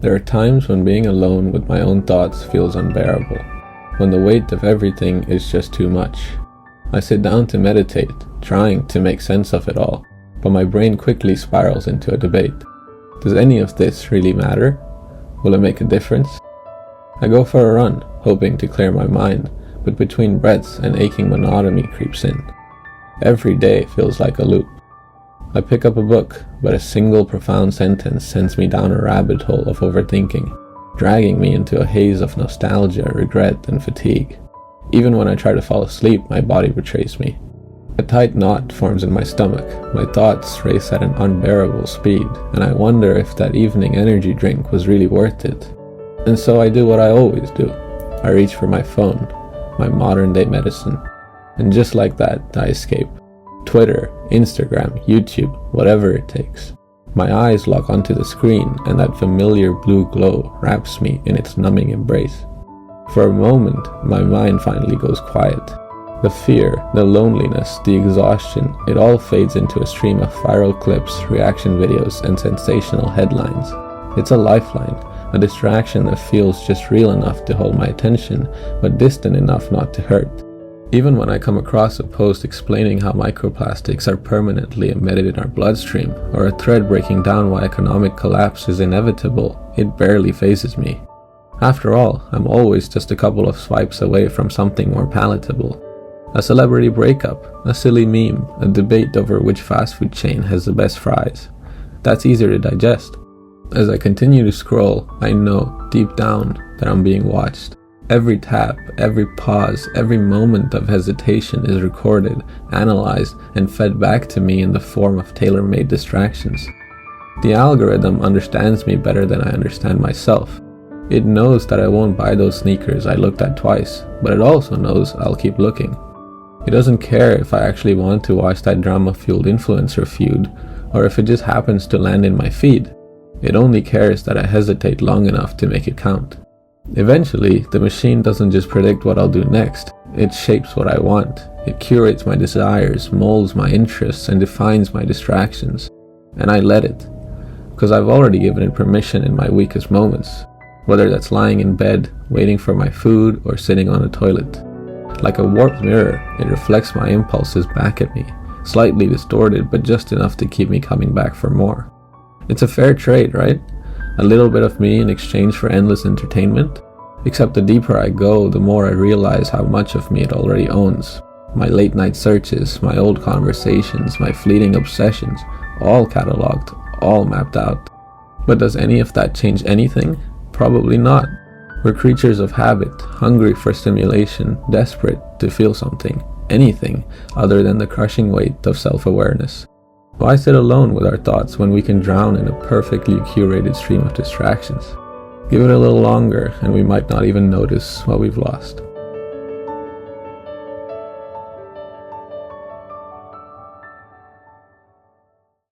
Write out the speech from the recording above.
There are times when being alone with my own thoughts feels unbearable, when the weight of everything is just too much. I sit down to meditate, trying to make sense of it all, but my brain quickly spirals into a debate. Does any of this really matter? Will it make a difference? I go for a run, hoping to clear my mind, but between breaths an aching monotony creeps in. Every day feels like a loop. I pick up a book, but a single profound sentence sends me down a rabbit hole of overthinking, dragging me into a haze of nostalgia, regret, and fatigue. Even when I try to fall asleep, my body betrays me. A tight knot forms in my stomach, my thoughts race at an unbearable speed, and I wonder if that evening energy drink was really worth it. And so I do what I always do. I reach for my phone, my modern-day medicine, and just like that, I escape. Twitter, Instagram, YouTube, whatever it takes. My eyes lock onto the screen, and that familiar blue glow wraps me in its numbing embrace. For a moment, my mind finally goes quiet. The fear, the loneliness, the exhaustion, it all fades into a stream of viral clips, reaction videos, and sensational headlines. It's a lifeline, a distraction that feels just real enough to hold my attention, but distant enough not to hurt. Even when I come across a post explaining how microplastics are permanently embedded in our bloodstream, or a thread breaking down why economic collapse is inevitable, it barely fazes me. After all, I'm always just a couple of swipes away from something more palatable. A celebrity breakup, a silly meme, a debate over which fast food chain has the best fries. That's easier to digest. As I continue to scroll, I know, deep down, that I'm being watched. Every tap, every pause, every moment of hesitation is recorded, analyzed, and fed back to me in the form of tailor-made distractions. The algorithm understands me better than I understand myself. It knows that I won't buy those sneakers I looked at twice, but it also knows I'll keep looking. It doesn't care if I actually want to watch that drama-fueled influencer feud, or if it just happens to land in my feed. It only cares that I hesitate long enough to make it count. Eventually, the machine doesn't just predict what I'll do next, it shapes what I want. It curates my desires, molds my interests, and defines my distractions. And I let it, because I've already given it permission in my weakest moments, whether that's lying in bed, waiting for my food, or sitting on a toilet. Like a warped mirror, it reflects my impulses back at me, slightly distorted but just enough to keep me coming back for more. It's a fair trade, right? A little bit of me in exchange for endless entertainment? Except the deeper I go, the more I realize how much of me it already owns. My late night searches, my old conversations, my fleeting obsessions, all cataloged, all mapped out. But does any of that change anything? Probably not. We're creatures of habit, hungry for stimulation, desperate to feel something, anything, other than the crushing weight of self-awareness. Why sit alone with our thoughts when we can drown in a perfectly curated stream of distractions? Give it a little longer and we might not even notice what we've lost.